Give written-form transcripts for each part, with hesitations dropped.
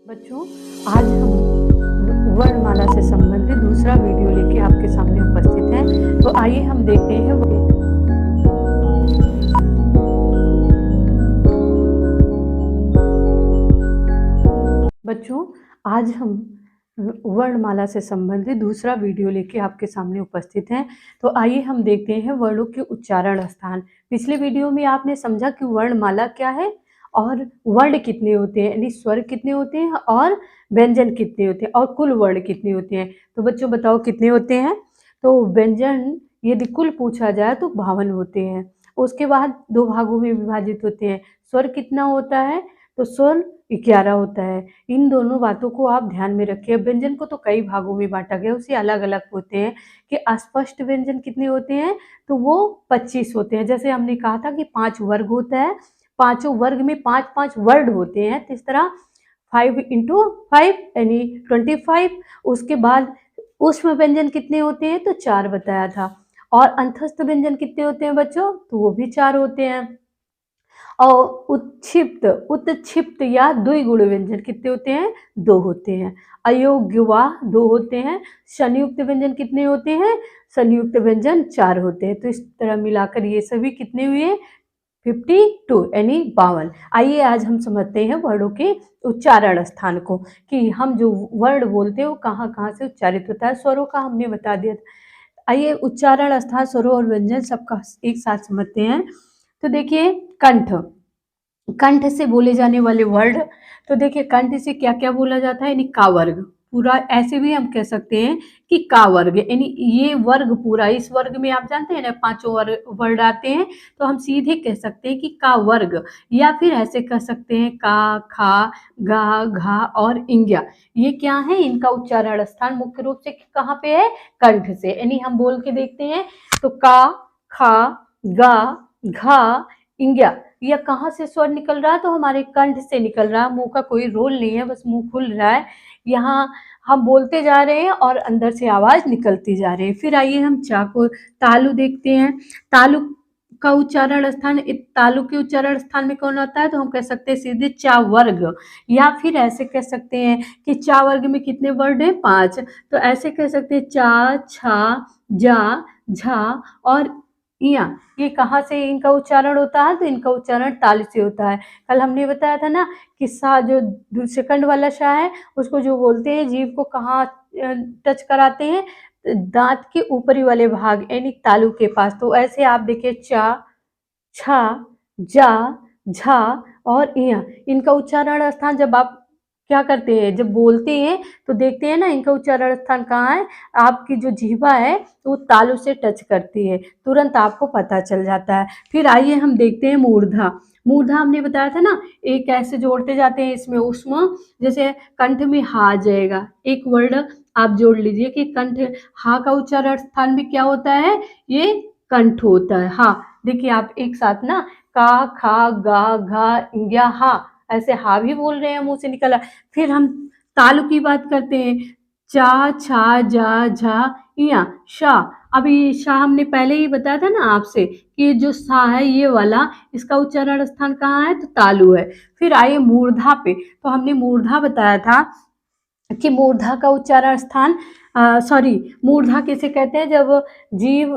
बच्चों, आज हम वर्णमाला से संबंधित दूसरा वीडियो लेके आपके सामने उपस्थित हैं। तो आइए हम देखते हैं बच्चों, आज हम वर्णमाला से संबंधित दूसरा वीडियो लेके आपके सामने उपस्थित हैं। तो आइए हम देखते हैं वर्णों के उच्चारण स्थान। पिछले वीडियो में आपने समझा कि वर्णमाला क्या है और वर्ण कितने होते हैं, यानी स्वर कितने होते हैं और व्यंजन कितने होते हैं और कुल वर्ण कितने होते हैं। तो बच्चों बताओ कितने होते हैं। तो व्यंजन यदि कुल पूछा जाए तो 52 होते हैं। उसके बाद दो भागों में विभाजित होते हैं। स्वर कितना होता है, तो स्वर 11 होता है। इन दोनों बातों को आप ध्यान में रखिए। व्यंजन को तो कई भागों में बांटा गया, उसे अलग अलग होते हैं कि अस्पष्ट व्यंजन कितने होते हैं, तो वो 25 होते हैं। जैसे हमने कहा था कि 5 वर्ग होता है, पांचों वर्ग में 5-5 वर्ड होते हैं, तो इस तरह 5 × 5 यानी 25। उसके बाद ऊष्म व्यंजन कितने होते हैं, तो 4 बताया था। और अंतस्थ व्यंजन कितने होते हैं बच्चों, तो वो भी 4 होते हैं। और उत्क्षिप्त उत्क्षिप्त या द्विगुण व्यंजन कितने होते हैं, 2 होते हैं। अयोग्य वा 2 होते हैं। संयुक्त व्यंजन कितने होते हैं, संयुक्त व्यंजन 4 होते हैं। तो इस तरह मिलाकर ये सभी कितने हुए, 52 यानी 52। आइए आज हम समझते हैं वर्णों के उच्चारण स्थान को, कि हम जो वर्ण बोलते हैं वो कहाँ कहाँ से उच्चारित होता है। स्वरों का हमने बता दिया। आइए उच्चारण स्थान, स्वरों और व्यंजन सबका एक साथ समझते हैं। तो देखिए कंठ, कंठ से बोले जाने वाले वर्ड। तो देखिए कंठ से क्या क्या बोला जाता है, यानी का वर्ग पूरा। ऐसे भी हम कह सकते हैं कि का वर्ग, यानी ये वर्ग पूरा। इस वर्ग में आप जानते हैं ना 5 वर्ड आते हैं, तो हम सीधे कह सकते हैं कि का वर्ग। या फिर ऐसे कह सकते हैं का, खा, गा, घा और इंग्या। ये क्या है, इनका उच्चारण स्थान मुख्य रूप से कहाँ पे है, कंठ से। यानी हम बोल के देखते हैं तो का, खा, गा, घा, इंग्या, यह कहाँ से स्वर निकल रहा है, तो हमारे कंठ से निकल रहा है। मुंह का कोई रोल नहीं है, बस मुंह खुल रहा है। यहाँ हम बोलते जा रहे हैं और अंदर से आवाज निकलती जा रही है। फिर आइए हम चा को, तालु देखते हैं। तालु का उच्चारण स्थान, तालु के उच्चारण स्थान में कौन आता है, तो हम कह सकते हैं सीधे चा वर्ग। या फिर ऐसे कह सकते हैं कि चा वर्ग में कितने वर्ड हैं, 5। तो ऐसे कह सकते हैं चा, छा, जा, झा और इया। ये कहाँ से इनका उच्चारण होता है, तो इनका उच्चारण ताल से होता है। कल हमने बताया था ना कि सा जो सेकंड वाला शाह है, उसको जो बोलते हैं, जीभ को कहाँ टच कराते हैं, दांत के ऊपरी वाले भाग यानी तालु के पास। तो ऐसे आप देखिए चा, छा, जा, झा और इया, इनका उच्चारण स्थान जब आप क्या करते हैं, जब बोलते हैं तो देखते हैं ना इनका उच्चारण स्थान कहाँ है। आपकी जो जीभा है तो वो तालु से टच करती है, तुरंत आपको पता चल जाता है। फिर आइए हम देखते हैं मूर्धा। मूर्धा हमने बताया था ना, एक ऐसे जोड़ते जाते हैं इसमें उष्म, जैसे कंठ में हा आ जाएगा। एक वर्ड आप जोड़ लीजिए कि कंठ, हा का उच्चारण स्थान भी क्या होता है, ये कंठ होता है। हा देखिए आप एक साथ ना, का, खा, गा, घा, इंग्या, हा, ऐसे हा भी बोल रहे हैं, मुंह से निकला। फिर हम तालु की बात करते हैं, चा, छा, जा, झा, इया, शा। अभी शाह हमने पहले ही बताया था ना आपसे कि जो सा है ये वाला, इसका उच्चारण स्थान कहाँ है, तो तालु है। फिर आइए मूर्धा पे। तो हमने मूर्धा बताया था कि मूर्धा का उच्चारण स्थान, मूर्धा किसे कहते हैं, जब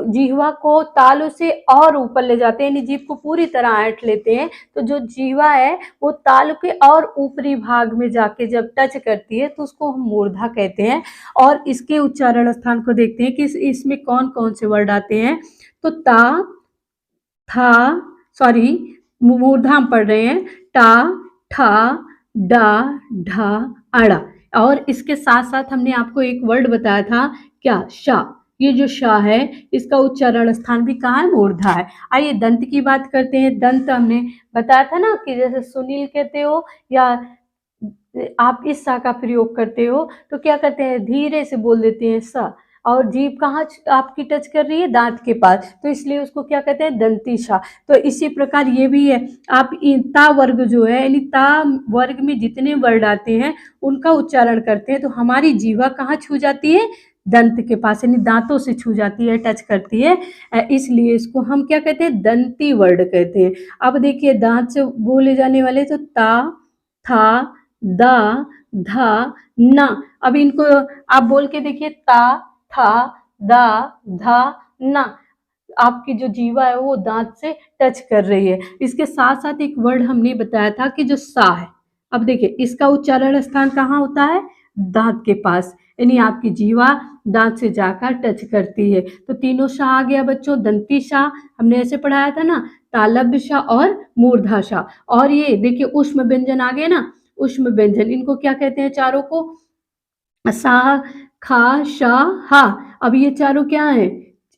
जीवा को तालु से और ऊपर ले जाते हैं, यानी जीभ को पूरी तरह ऐंठ लेते हैं, तो जो जीवा है वो तालु के और ऊपरी भाग में जाके जब टच करती है तो उसको हम मूर्धा कहते हैं। और इसके उच्चारण स्थान को देखते हैं कि इसमें कौन कौन से वर्ड आते हैं। तो ता, था, मूर्धा हम पढ़ रहे हैं, टा, ठा, डा, ढा, अड़ा। और इसके साथ साथ हमने आपको एक वर्ड बताया था, क्या, शा। ये जो शा है इसका उच्चारण स्थान भी कहाँ है, मूर्धा है। आइए दंत की बात करते हैं। दंत हमने बताया था ना कि जैसे सुनील कहते हो या आप इस सा का प्रयोग करते हो तो क्या करते हैं, धीरे से बोल देते हैं सा, और जीभ कहाँ आपकी टच कर रही है, दांत के पास, तो इसलिए उसको क्या कहते हैं, दंती शा। तो इसी प्रकार ये भी है। आप ता वर्ग जो है, यानी ता वर्ग में जितने वर्ड आते हैं उनका उच्चारण करते हैं तो हमारी जीवा कहाँ छू जाती है, दंत के पास, यानी दांतों से छू जाती है, टच करती है। इसलिए इसको हम क्या कहते हैं, दंती वर्ड कहते हैं। अब देखिए दांत से बोले जाने वाले, तो ता, था, दा, धा, ना। अब इनको आप बोल के देखिए, ता, था, दा, धा, ना। आपकी जो जीवा है वो दांत से टच कर रही है। इसके साथ साथ एक वर्ड हमने बताया था कि जो सा है, अब देखिए इसका उच्चारण स्थान कहाँ होता है, दांत के पास, यानी आपकी जीवा दांत से जाकर टच करती है। तो तीनों शाह आ गया बच्चों, दंती शाह हमने ऐसे पढ़ाया था ना, तालव्य शाह और मूर्धा शाह। और ये देखिए ऊष्म व्यंजन आ गए ना, ऊष्म व्यंजन, इनको क्या कहते हैं चारों को, सा, खा, शा, हा। अब ये चारों क्या है,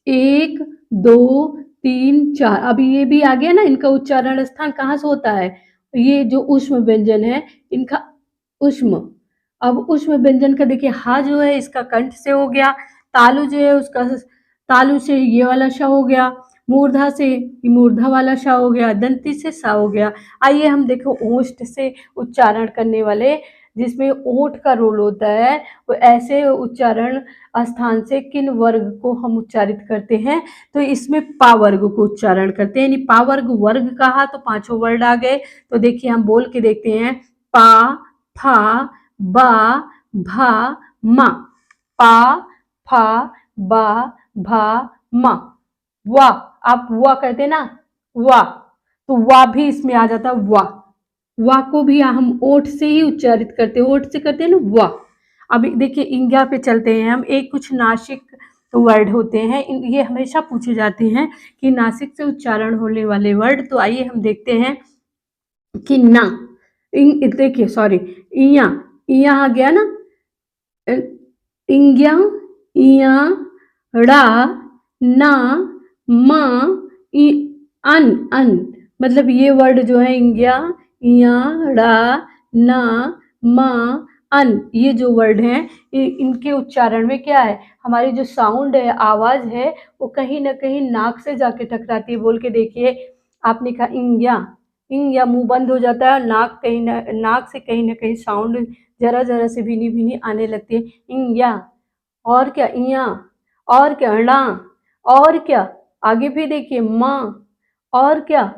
1 2 3 4, अब ये भी आ गया ना, इनका उच्चारण स्थान कहाँ से होता है, ये जो ऊष्म व्यंजन है इनका ऊष्म। अब ऊष्म व्यंजन का देखिए हा जो है इसका कंठ से हो गया, तालु जो है उसका तालु से ये वाला श हो गया, मूर्धा से ये मूर्धा वाला श हो गया, दंती से सा हो गया। आइए हम देखो ओष्ठ से उच्चारण करने वाले, जिसमें ओठ का रोल होता है, वो ऐसे उच्चारण स्थान से किन वर्ग को हम उच्चारित करते हैं, तो इसमें पा वर्ग को उच्चारण करते हैं। यानी पा वर्ग वर्ग कहा तो पांचों वर्ड आ गए। तो देखिए हम बोल के देखते हैं, पा, फा, बा, भा, मा। पा, फा, बा, भा, मा। वा, आप वा कहते हैं ना, वा, तो वा भी इसमें आ जाता है, वा। वा को भी हम ओठ से ही उच्चारित करते हैं, ओठ से करते हैं ना वा। अब देखिए इंग्या पे चलते हैं हम, एक कुछ नासिक वर्ड होते हैं, ये हमेशा पूछे जाते हैं कि नासिक से उच्चारण होने वाले वर्ड। तो आइए हम देखते हैं कि ना, देखिए सॉरी, इया, इया आ गया ना, इंग्या, इया, ड़ा, ना, मा, अन, अन, मतलब ये वर्ड जो है इंग्या, इया, ड़ा, ना, मा, अन, ये जो वर्ड हैं इनके उच्चारण में क्या है, हमारी जो साउंड है, आवाज है, वो कहीं ना कहीं नाक से जाके टकराती है। बोल के देखिए, आपने कहा इंग्या, इंग्या, मुंह बंद हो जाता है, नाक कहीं ना, नाक से कहीं ना कहीं साउंड जरा जरा से भीनी भीनी आने लगती है, इंग्या। और क्या, इया, और क्या, णा, और क्या, आगे भी देखिए, माँ, और क्या,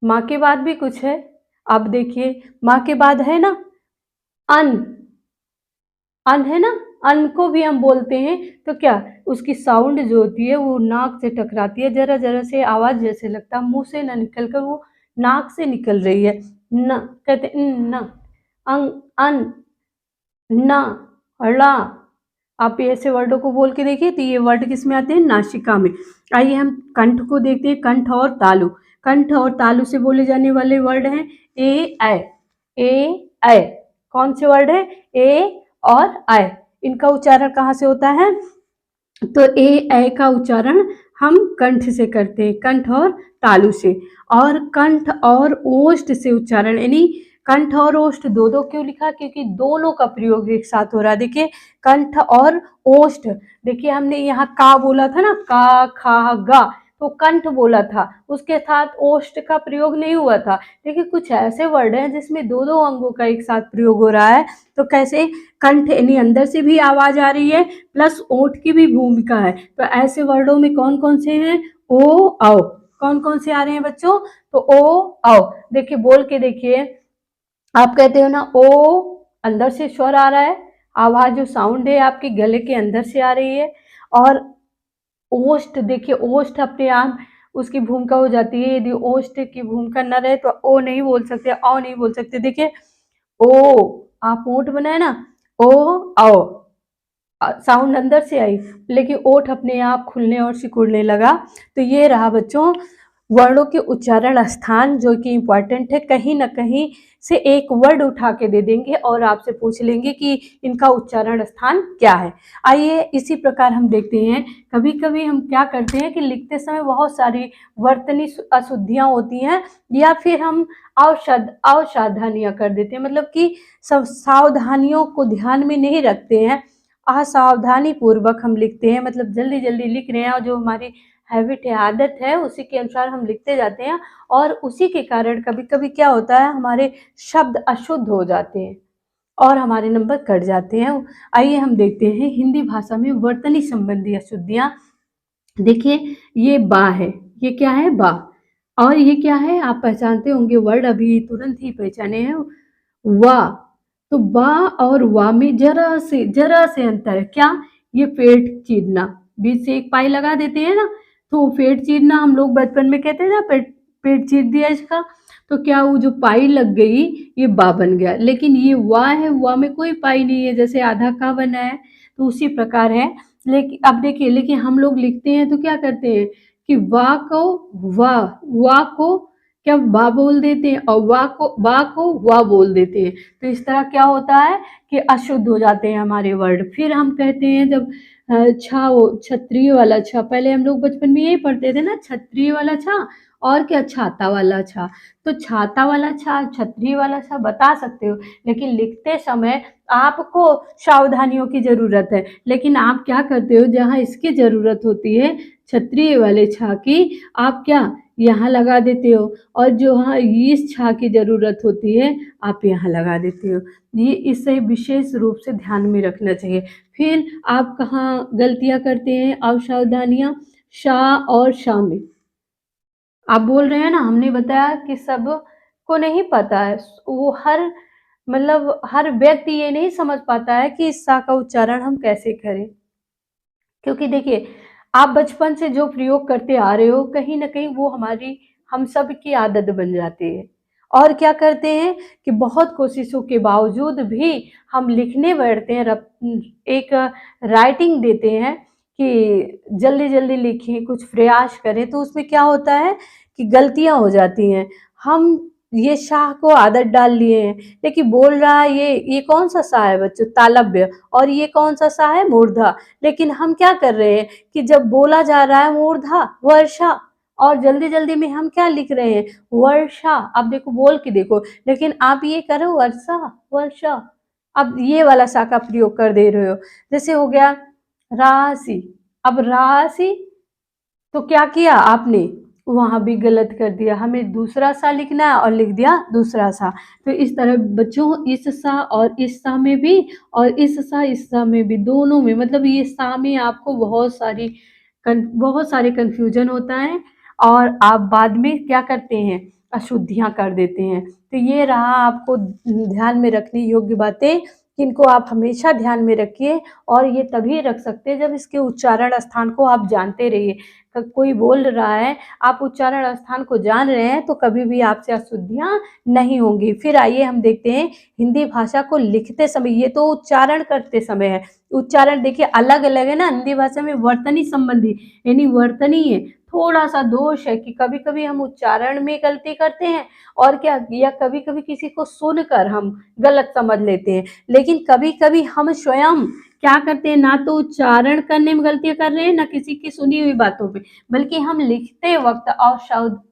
माँ के बाद भी कुछ है। अब देखिए माँ के बाद है ना अन, अन है ना, अन को भी हम बोलते हैं। तो क्या, उसकी साउंड जो होती है वो नाक से टकराती है, जरा जरा से आवाज जैसे लगता है मुंह से ना निकल कर वो नाक से निकल रही है। न कहते न, अंग, अन, ना, ला। आप ऐसे वर्डों को बोल के देखिए, तो ये वर्ड किसमें आते हैं, नासिका में। आइए हम कंठ को देखते हैं, कंठ और तालु। कंठ और तालु से बोले जाने वाले वर्ड हैं ए, ऐ, ए, ऐ। कौन से वर्ड है, ए और ऐ, इनका उच्चारण कहाँ से होता है, तो ए, ऐ का उच्चारण हम कंठ से करते हैं, कंठ और तालु से। और कंठ और ओष्ठ से उच्चारण, यानी कंठ और ओष्ठ दो दो क्यों लिखा, क्योंकि दोनों का प्रयोग एक साथ हो रहा है। देखिए कंठ और ओष्ठ, देखिए हमने यहाँ का बोला था ना, का, खा, गा, तो कंठ बोला था, उसके साथ ओष्ठ का प्रयोग नहीं हुआ था। देखिए कुछ ऐसे वर्ड हैं जिसमें दो दो अंगों का एक साथ प्रयोग हो रहा है, तो कैसे, कंठ यानी अंदर से भी आवाज आ रही है, प्लस ओठ की भी भूमिका है। तो ऐसे वर्डों में कौन कौन से हैं, ओ, औ, कौन कौन से आ रहे हैं बच्चों, तो ओ, औ। देखिए बोल के देखिए, आप कहते हो ना ओ, अंदर से स्वर आ रहा है, आवाज जो साउंड है आपके गले के अंदर से आ रही है। और ओष्ठ, देखिए ओष्ठ अपने आप उसकी भूमिका हो जाती है, यदि ओष्ठ की भूमिका न रहे तो ओ नहीं बोल सकते, औ नहीं बोल सकते। देखिए ओ, आप ओठ बनाए ना, ओ, औ, साउंड अंदर से आई, लेकिन ओठ अपने आप खुलने और सिकुड़ने लगा। तो ये रहा बच्चों वर्णों के उच्चारण स्थान, जो कि इम्पॉर्टेंट है। कहीं ना कहीं से एक वर्ड उठा के दे देंगे और आपसे पूछ लेंगे कि इनका उच्चारण स्थान क्या है। आइए इसी प्रकार हम देखते हैं, कभी कभी हम क्या करते हैं कि लिखते समय बहुत सारी वर्तनी अशुद्धियां होती हैं, या फिर हम असावधानियां कर देते हैं, मतलब कि सब सावधानियों को ध्यान में नहीं रखते हैं, असावधानी पूर्वक हम लिखते हैं, मतलब जल्दी जल्दी लिख रहे हैं, और जो हमारी हैबिट है, आदत है, उसी के अनुसार हम लिखते जाते हैं, और उसी के कारण कभी कभी क्या होता है, हमारे शब्द अशुद्ध हो जाते हैं और हमारे नंबर कट जाते हैं। आइए हम देखते हैं हिंदी भाषा में वर्तनी संबंधी अशुद्धियां। देखिए ये बा है, ये क्या है, बा। और ये क्या है, आप पहचानते होंगे वर्ड, अभी तुरंत ही पहचाने हैं, वाह। तो बा और वा में जरा से अंतर है। क्या? ये फेट चीरना, बीच से एक पाई लगा देते हैं ना, तो फेट चीरना हम लोग बचपन में कहते हैं ना, पेट पेट चीर दिया इसका। तो क्या वो जो पाई लग गई, ये बा बन गया। लेकिन ये वा है, वा में कोई पाई नहीं है, जैसे आधा का बना है, तो उसी प्रकार है। लेकिन अब देखिए, लेकिन हम लोग लिखते हैं तो क्या करते हैं कि वा को क्या बा बोल देते हैं, और बा को वा बोल देते हैं। तो इस तरह क्या होता है कि अशुद्ध हो जाते हैं हमारे वर्ड। फिर हम कहते हैं जब छा, वो क्षत्रिय वाला छा, पहले हम लोग बचपन में यही पढ़ते थे ना, क्षत्रिय वाला छा और क्या छाता वाला छा। तो छाता वाला छा, क्षत्रिय वाला छा बता सकते हो, लेकिन लिखते समय आपको सावधानियों की जरूरत है। लेकिन आप क्या करते हो, जहाँ इसकी जरूरत होती है क्षत्रिय वाले छा की, आप क्या यहाँ लगा देते हो, और जो हाँ इस छा की जरूरत होती है आप यहाँ लगा देते हो। ये इसे विशेष रूप से ध्यान में रखना चाहिए। फिर आप कहाँ गलतियाँ करते हैं, असावधानियाँ? शा और शा में आप बोल रहे हैं ना, हमने बताया कि सब को नहीं पता है, वो मतलब हर व्यक्ति ये नहीं समझ पाता है कि इस सा का उच्चारण हम कैसे करें। क्योंकि देखिए, आप बचपन से जो प्रयोग करते आ रहे हो, कहीं न कहीं वो हम सब की आदत बन जाती है। और क्या करते हैं कि बहुत कोशिशों के बावजूद भी हम लिखने बैठते हैं, एक राइटिंग देते हैं कि जल्दी-जल्दी लिखें, कुछ प्रयास करें, तो उसमें क्या होता है कि गलतियाँ हो जाती हैं। हम ये शाह को आदत डाल लिए हैं, लेकिन बोल रहा है ये कौन-सा सा है बच्चों? तालव्य। और ये कौन-सा सा है? मूर्धा। लेकिन हम क्या कर रहे हैं कि जब बोला जा रहा है मूर्धा, वर्षा, और जल्दी-जल्दी में हम क्या लिख रहे हैं? वर्षा। अब देखो, बोल के देखो, लेकिन आप ये करो वर्षा, वर्षा। अब ये वाला सा का प्रयोग कर दे रहे हो। जैसे हो गया राशि। अब राशि, तो क्या किया आपने? वहाँ भी गलत कर दिया। हमें दूसरा सा लिखना है और लिख दिया दूसरा सा। तो इस तरह बच्चों, इस सा और इस सा में भी, और इस सा में भी, दोनों में, मतलब ये सा में आपको बहुत सारे कन्फ्यूजन होता है, और आप बाद में क्या करते हैं, अशुद्धियाँ कर देते हैं। तो ये रहा आपको ध्यान में रखने योग्य बातें, जिनको आप हमेशा ध्यान में रखिए। और ये तभी रख सकते हैं जब इसके उच्चारण स्थान को आप जानते रहिए। कोई बोल रहा है, आप उच्चारण स्थान को जान रहे हैं, तो कभी भी आपसे अशुद्धियाँ नहीं होंगी। फिर आइए हम देखते हैं हिंदी भाषा को लिखते समय, ये तो उच्चारण करते समय है। उच्चारण देखिए अलग-अलग है ना, हिंदी भाषा में वर्तनी संबंधी, यानी वर्तनी है। थोड़ा-सा दोष है कि कभी-कभी हम उच्चारण में गलती करते हैं, और क्या, या कभी-कभी किसी को सुनकर हम गलत समझ लेते हैं। लेकिन कभी-कभी हम स्वयं क्या करते हैं, ना तो उच्चारण करने में गलतियाँ कर रहे हैं, ना किसी की सुनी हुई बातों पे, बल्कि हम लिखते वक़्त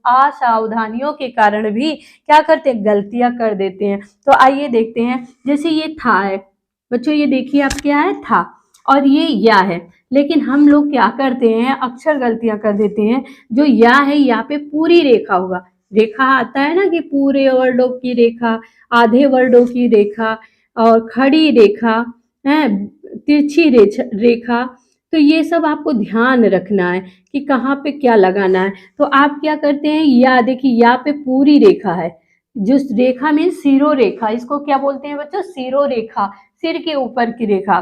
असावधानियों के कारण भी क्या करते हैं, गलतियाँ कर देते हैं। तो आइए देखते हैं, जैसे ये था है, बच्चों ये देखिए आप, क्या है, था, और ये या है। लेकिन हम लोग क्या करते हैं, अक्सर गलतियाँ कर देते हैं। जो या है, या पे पूरी रेखा होगा। रेखा आता है ना कि पूरे वर्डों की रेखा, आधे वर्डों की रेखा, और खड़ी रेखा है, तिरछी रेखा। तो ये सब आपको ध्यान रखना है कि कहाँ पे क्या लगाना है। तो आप क्या करते हैं, या देखिए, या पे पूरी रेखा है, जिस रेखा में सिरो रेखा, इसको क्या बोलते हैं बच्चों, सिरो रेखा, सिर के ऊपर की रेखा।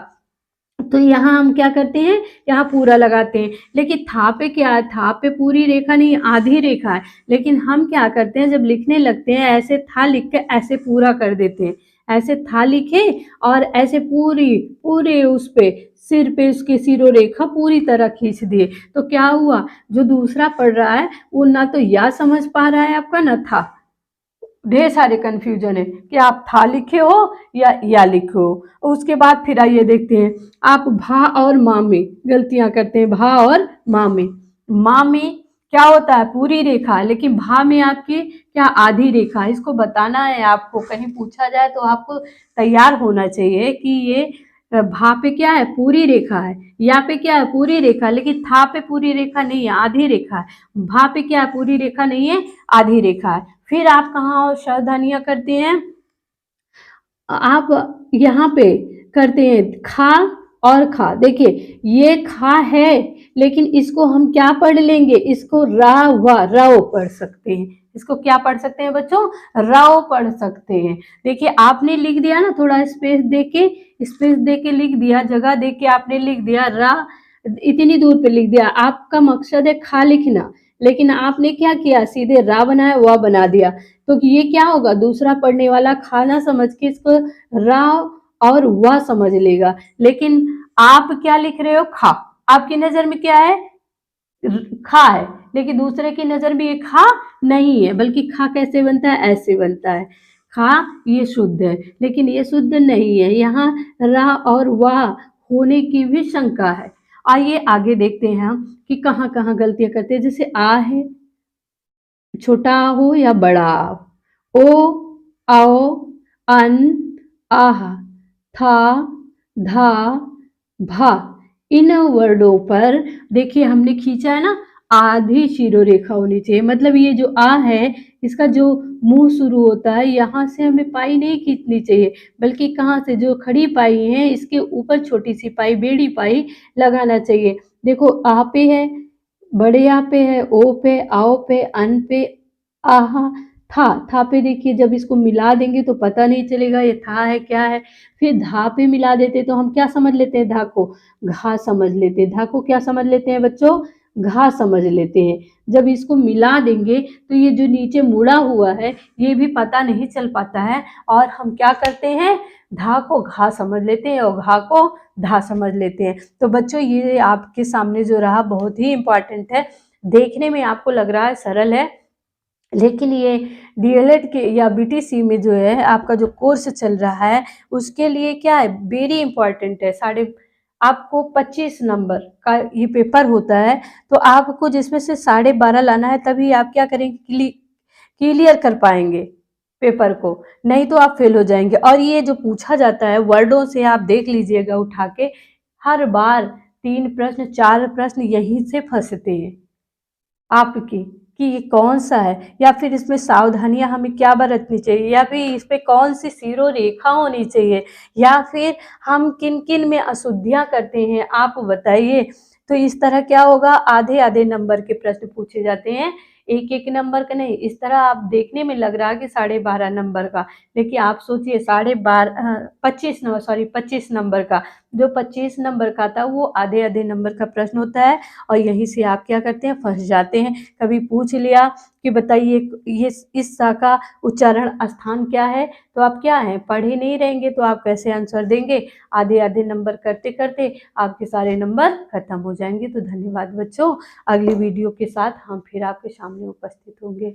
तो यहाँ हम क्या करते हैं, यहाँ पूरा लगाते हैं। लेकिन था पे क्या है, था पे पूरी रेखा नहीं, आधी रेखा है। लेकिन हम क्या करते हैं, जब लिखने लगते हैं, ऐसे था लिख के ऐसे पूरा कर देते हैं। ऐसे था लिखे और ऐसे पूरे उस पे, सिर पे उसके सिरो रेखा पूरी तरह खींच दिए। तो क्या हुआ, जो दूसरा पढ़ रहा है वो ना तो या समझ पा रहा है आपका, ना था। ढेर सारे कन्फ्यूजन है कि आप था लिखे हो या लिखे हो। उसके बाद फिर आइए देखते हैं, आप भा और माँ में गलतियां करते हैं। भा और माँ में, माँ में क्या होता है, पूरी रेखा, लेकिन भा में आपकी क्या, आधी रेखा। इसको बताना है आपको, कहीं पूछा जाए तो आपको तैयार होना चाहिए कि ये भा पे क्या है, पूरी रेखा है, या पे क्या है, पूरी रेखा, लेकिन था पे पूरी रेखा नहीं है, आधी रेखा है। भा पे क्या है, पूरी रेखा नहीं है, आधी रेखा है। फिर आप कहाँ और सावधानियां करते हैं, आप यहाँ पे करते हैं खा और खा। देखिए ये खा है, लेकिन इसको हम क्या पढ़ लेंगे, इसको रा व रव पढ़ सकते हैं, इसको क्या पढ़ सकते हैं बच्चों, राव पढ़ सकते हैं। देखिए आपने लिख दिया ना, थोड़ा स्पेस दे के लिख दिया, जगह दे के आपने लिख दिया, रा इतनी दूर पे लिख दिया। आपका मकसद है खा लिखना, लेकिन आपने क्या किया, सीधे रा बनाया, वा बना दिया। तो ये क्या होगा, दूसरा पढ़ने वाला खा ना समझ के इसको रा और वा समझ लेगा। लेकिन आप क्या लिख रहे हो, खा। आपकी नजर में क्या है, खा है, लेकिन दूसरे की नजर में ये खा नहीं है, बल्कि खा कैसे बनता है, ऐसे बनता है। खा ये शुद्ध है, लेकिन ये शुद्ध नहीं है, यहाँ रा और वाह होने की भी शंका है। आइए आगे देखते हैं हम कि कहाँ कहाँ गलतियां करते हैं। जैसे आ है, छोटा आ हो या बड़ा आ, ओ, आओ, अन, आह, था, धा, भा, इन वर्डों पर देखिए हमने खींचा है ना, आधी शिरो रेखा होनी चाहिए। मतलब ये जो आ है, इसका जो मुंह शुरू होता है, यहाँ से हमें पाई नहीं खींचनी चाहिए, बल्कि कहाँ से, जो खड़ी पाई है इसके ऊपर छोटी सी पाई, बेड़ी पाई लगाना चाहिए। देखो आ पे है, बड़े आ पे है, ओ पे, आओ पे, अन पे, आहा, था पे देखिए जब इसको मिला देंगे तो पता नहीं चलेगा ये था है क्या है। फिर धा पे मिला देते तो हम क्या समझ लेते हैं, धा को घा समझ लेते हैं। धा को क्या समझ लेते हैं बच्चों, घा समझ लेते हैं। जब इसको मिला देंगे तो ये जो नीचे मुड़ा हुआ है ये भी पता नहीं चल पाता है, और हम क्या करते हैं, धा को घा समझ लेते हैं और घा को धा समझ लेते हैं। तो बच्चों ये आपके सामने जो रहा बहुत ही इम्पोर्टेंट है। देखने में आपको लग रहा है सरल है, लेकिन ये डीएलएड के या बीटीसी में जो है आपका जो कोर्स चल रहा है उसके लिए क्या है, वेरी इंपॉर्टेंट है। आपको 25 नंबर का ये पेपर होता है, तो आपको जिसमें से 12.5 लाना है, तभी आप क्या करेंगे, क्लियर कर पाएंगे पेपर को, नहीं तो आप फेल हो जाएंगे। और ये जो पूछा जाता है वर्डों से, आप देख लीजिएगा उठा के, हर बार 3 प्रश्न 4 प्रश्न यहीं से फंसते हैं आपकी, कि ये कौन सा है, या फिर इसमें सावधानियां हमें क्या बरतनी चाहिए, या फिर इस पे कौन सी सीरो रेखा होनी चाहिए, या फिर हम किन किन में अशुद्धियां करते हैं, आप बताइए। तो इस तरह क्या होगा, आधे आधे नंबर के प्रश्न पूछे जाते हैं, एक एक नंबर का नहीं। इस तरह आप देखने में लग रहा है कि 12.5 नंबर का, लेकिन आप सोचिए 25 नंबर का, जो 25 नंबर का था वो आधे आधे नंबर का प्रश्न होता है। और यहीं से आप क्या करते हैं, फंस जाते हैं। कभी पूछ लिया कि बताइए ये इस सा का उच्चारण स्थान क्या है, तो आप क्या है, पढ़े नहीं रहेंगे तो आप कैसे आंसर देंगे। आधे आधे नंबर करते करते आपके सारे नंबर खत्म हो जाएंगे। तो धन्यवाद बच्चों, अगली वीडियो के साथ हम फिर आपके सामने उपस्थित होंगे।